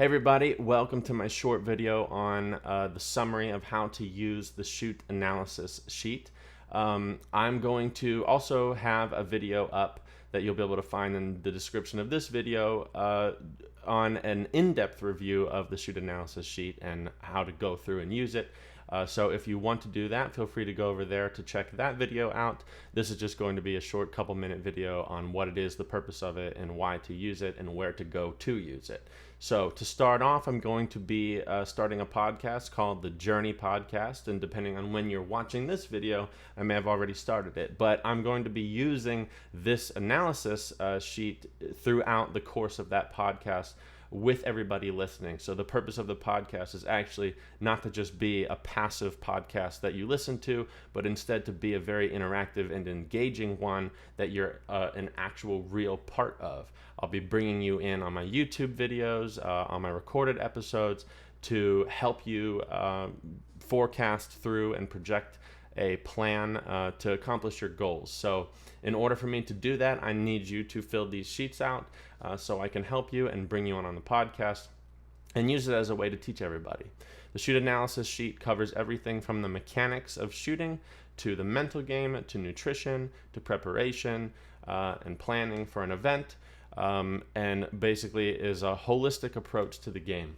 Hey everybody, welcome to my short video on the summary of how to use the shoot analysis sheet. I'm going to also have a video up that you'll be able to find in the description of this video on an in-depth review of the shoot analysis sheet and how to go through and use it. So if you want to do that, feel free to go over there to check that video out. This is just going to be a short couple-minute video on what it is, the purpose of it, and why to use it, and where to go to use it. So to start off, I'm going to be starting a podcast called The Journey Podcast, and depending on when you're watching this video, I may have already started it, but I'm going to be using this analysis sheet throughout the course of that podcast with everybody listening. So the purpose of the podcast is actually not to just be a passive podcast that you listen to, but instead to be a very interactive and engaging one that you're an actual real part of. I'll be bringing you in on my YouTube videos, on my recorded episodes to help you forecast through and project a plan to accomplish your goals. So in order for me to do that, I need you to fill these sheets out so I can help you and bring you on the podcast and use it as a way to teach everybody. The shoot analysis sheet covers everything from the mechanics of shooting to the mental game, to nutrition, to preparation and planning for an event, and basically is a holistic approach to the game.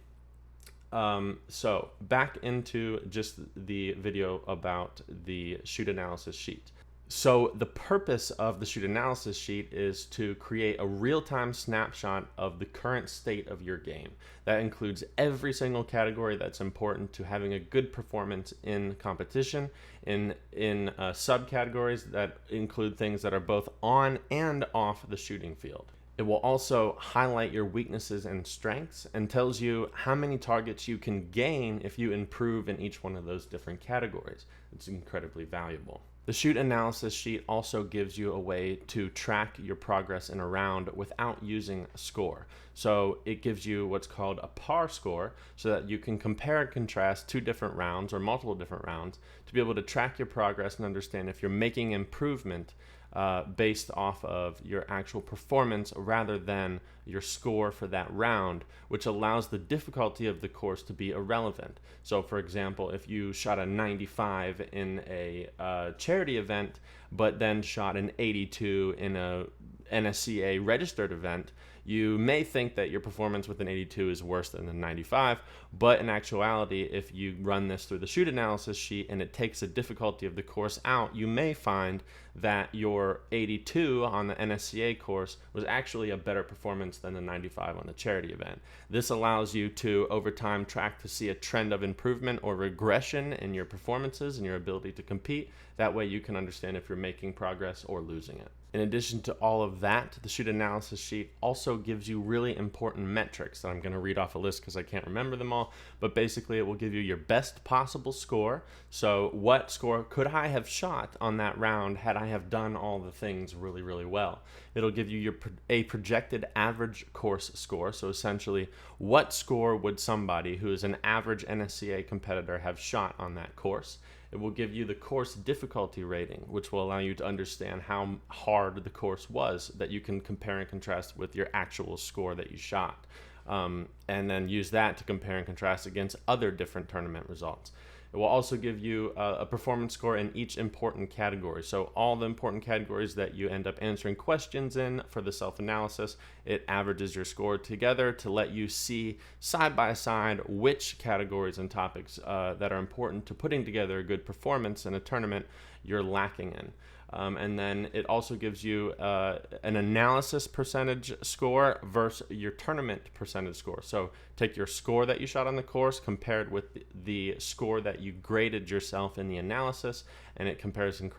So back into just the video about the shoot analysis sheet. So the purpose of the shoot analysis sheet is to create a real-time snapshot of the current state of your game. That includes every single category that's important to having a good performance in competition, in subcategories that include things that are both on and off the shooting field. It will also highlight your weaknesses and strengths and tells you how many targets you can gain if you improve in each one of those different categories. It's incredibly valuable. The shoot analysis sheet also gives you a way to track your progress in a round without using a score. So it gives you what's called a par score so that you can compare and contrast two different rounds or multiple different rounds to be able to track your progress and understand if you're making improvement based off of your actual performance rather than your score for that round, which allows the difficulty of the course to be irrelevant. So for example, if you shot a 95 in a charity event, but then shot an 82 in a NSCA registered event, you may think that your performance with an 82 is worse than a 95, but in actuality, if you run this through the shoot analysis sheet and it takes the difficulty of the course out, you may find that your 82 on the NSCA course was actually a better performance than the 95 on the charity event. This allows you to, over time, track to see a trend of improvement or regression in your performances and your ability to compete. That way you can understand if you're making progress or losing it. In addition to all of that, the shoot analysis sheet also gives you really important metrics that I'm going to read off a list because I can't remember them all, but basically it will give you your best possible score. So what score could I have shot on that round had I have done all the things really, really well? It'll give you a projected average course score. So essentially, what score would somebody who is an average NSCA competitor have shot on that course? It will give you the course difficulty rating, which will allow you to understand how hard the course was that you can compare and contrast with your actual score that you shot. And then use that to compare and contrast against other different tournament results. It will also give you a performance score in each important category. So all the important categories that you end up answering questions in for the self-analysis, it averages your score together to let you see side by side which categories and topics that are important to putting together a good performance in a tournament you're lacking in. And then it also gives you an analysis percentage score versus your tournament percentage score. So take your score that you shot on the course compared with the score that you graded yourself in the analysis, and it compares and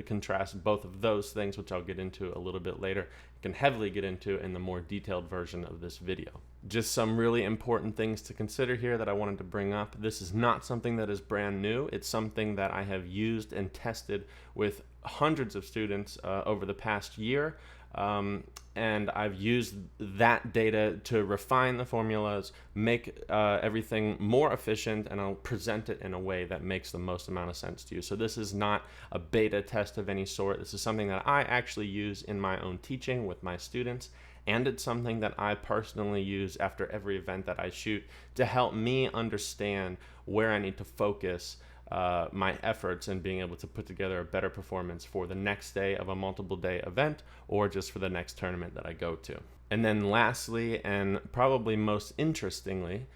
contrasts both of those things, which I'll get into a little bit later. I can heavily get into in the more detailed version of this video. Just some really important things to consider here that I wanted to bring up. This is not something that is brand new. It's something that I have used and tested with hundreds of students over the past year. And I've used that data to refine the formulas, make everything more efficient, and I'll present it in a way that makes the most amount of sense to you. So this is not a beta test of any sort. This is something that I actually use in my own teaching with my students, and it's something that I personally use after every event that I shoot to help me understand where I need to focus my efforts in being able to put together a better performance for the next day of a multiple day event, or just for the next tournament that I go to. And then lastly, and probably most interestingly,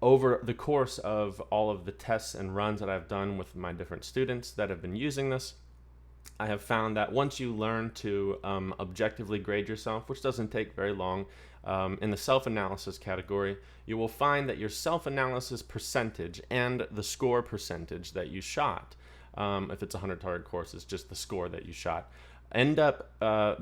over the course of all of the tests and runs that I've done with my different students that have been using this, I have found that once you learn to objectively grade yourself, which doesn't take very long, in the self-analysis category, you will find that your self-analysis percentage and the score percentage that you shot, if it's a 100-target course, it's just the score that you shot, end up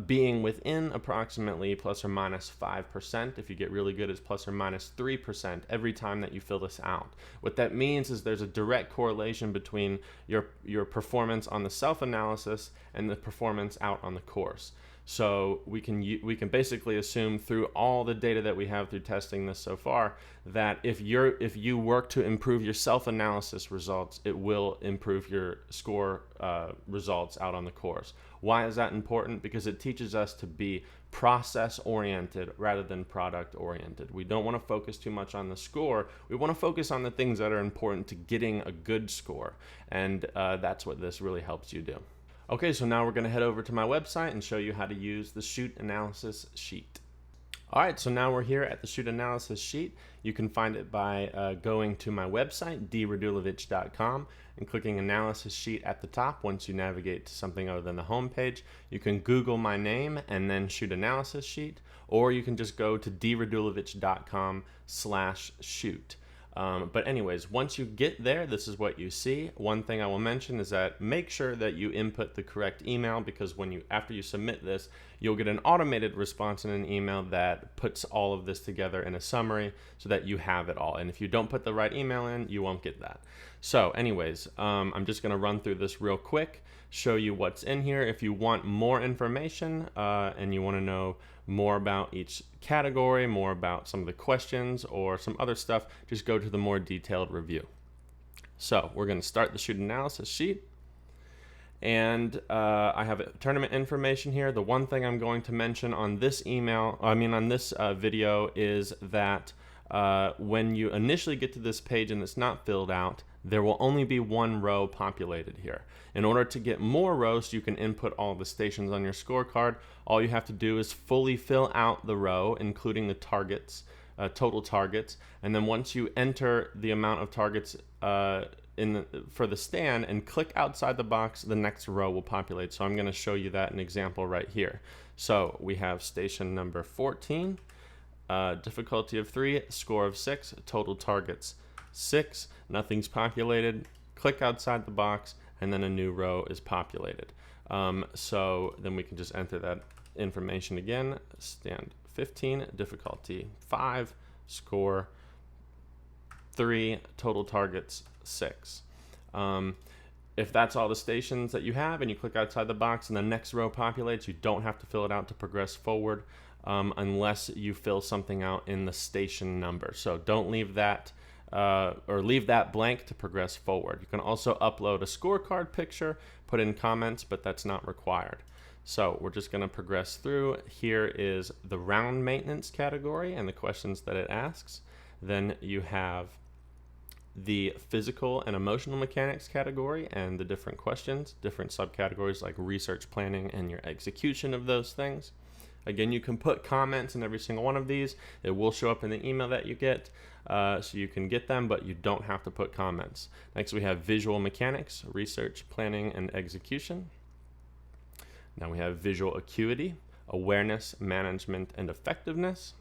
being within approximately plus or minus 5%. If you get really good, it's plus or minus 3% every time that you fill this out. What that means is there's a direct correlation between your performance on the self-analysis and the performance out on the course. So we can basically assume through all the data that we have through testing this so far that if you work to improve your self-analysis results, it will improve your score results out on the course. Why is that important? Because it teaches us to be process-oriented rather than product-oriented. We don't want to focus too much on the score. We want to focus on the things that are important to getting a good score, and that's what this really helps you do. Okay, so now we're going to head over to my website and show you how to use the shoot analysis sheet. All right, so now we're here at the shoot analysis sheet. You can find it by going to my website, dradulovich.com, and clicking analysis sheet at the top. Once you navigate to something other than the home page, you can Google my name and then shoot analysis sheet, or you can just go to dradulovich.com/shoot. But anyways, once you get there, this is what you see. One thing I will mention is that make sure that you input the correct email, because after you submit this, you'll get an automated response in an email that puts all of this together in a summary so that you have it all. And if you don't put the right email in, you won't get that. So anyways, I'm just going to run through this real quick, show you what's in here. If you want more information and you want to know more about each category, more about some of the questions or some other stuff, just go to the more detailed review. So we're going to start the shoot analysis sheet, and I have tournament information here. The one thing I'm going to mention on this video is that when you initially get to this page and it's not filled out, there will only be one row populated here. In order to get more rows, you can input all the stations on your scorecard. All you have to do is fully fill out the row, including the targets, total targets, and then once you enter the amount of targets for the stand and click outside the box, the next row will populate. So I'm going to show you that in an example right here. So we have station number 14, difficulty of 3, score of 6, total targets 6, nothing's populated. Click outside the box, and then a new row is populated. So then we can just enter that information again. Stand 15, difficulty 5, score 3, total targets 6. If that's all the stations that you have and you click outside the box and the next row populates, you don't have to fill it out to progress forward unless you fill something out in the station number. So don't leave that or leave that blank to progress forward. You can also upload a scorecard picture, put in comments, but that's not required. So we're just going to progress through. Here is the round maintenance category and the questions that it asks. Then you have the physical and emotional mechanics category and the different questions, different subcategories like research planning and your execution of those things. Again, you can put comments in every single one of these. It will show up in the email that you get, so you can get them, but you don't have to put comments. Next, we have visual mechanics, research, planning, and execution. Now we have visual acuity, awareness, management, and effectiveness.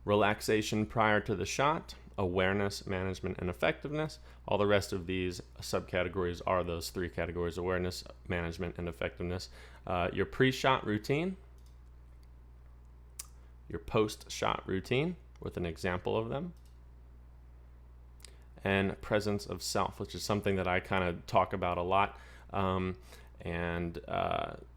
Relaxation prior to the shot, awareness, management, and effectiveness. All the rest of these subcategories are those three categories: awareness, management, and effectiveness. Your pre-shot routine, your post-shot routine with an example of them, and presence of self, which is something that I kind of talk about a lot. And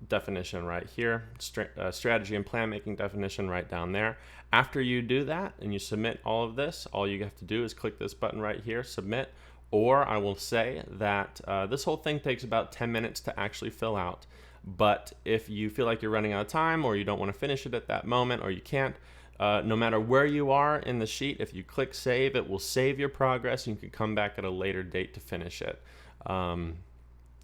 definition right here, strategy and plan making definition right down there. After you do that and you submit all of this, all you have to do is click this button right here, submit, or I will say that this whole thing takes about 10 minutes to actually fill out, But if you feel like you're running out of time, or you don't want to finish it at that moment, or you can't, no matter where you are in the sheet, if you click save, it will save your progress. You can come back at a later date to finish it.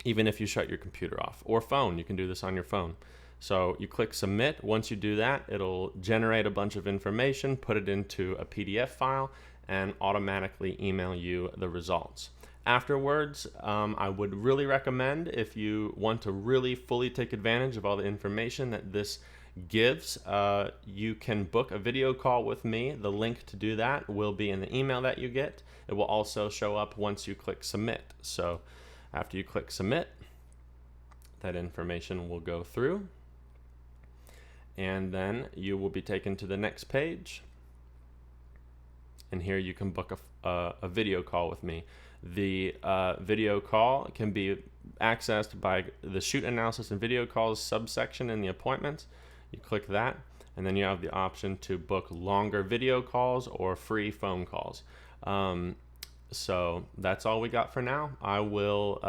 Even if you shut your computer off or phone, you can do this on your phone. So you click submit. Once you do that, it'll generate a bunch of information, put it into a PDF file, and automatically email you the results. Afterwards, I would really recommend, if you want to really fully take advantage of all the information that this gives, you can book a video call with me. The link to do that will be in the email that you get. It will also show up once you click submit. So after you click submit, that information will go through, and then you will be taken to the next page. And here you can book a video call with me. The video call can be accessed by the shoot analysis and video calls subsection in the appointments. You click that, and then you have the option to book longer video calls or free phone calls. So that's all we got for now. I will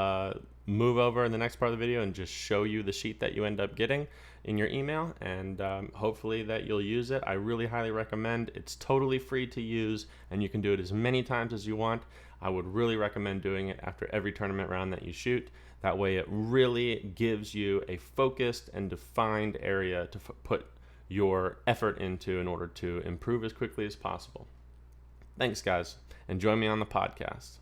move over in the next part of the video and just show you the sheet that you end up getting in your email, and hopefully that you'll use it. I really highly recommend. It's totally free to use, and you can do it as many times as you want. I would really recommend doing it after every tournament round that you shoot. That way it really gives you a focused and defined area to put your effort into in order to improve as quickly as possible. Thanks, guys, and join me on the podcast.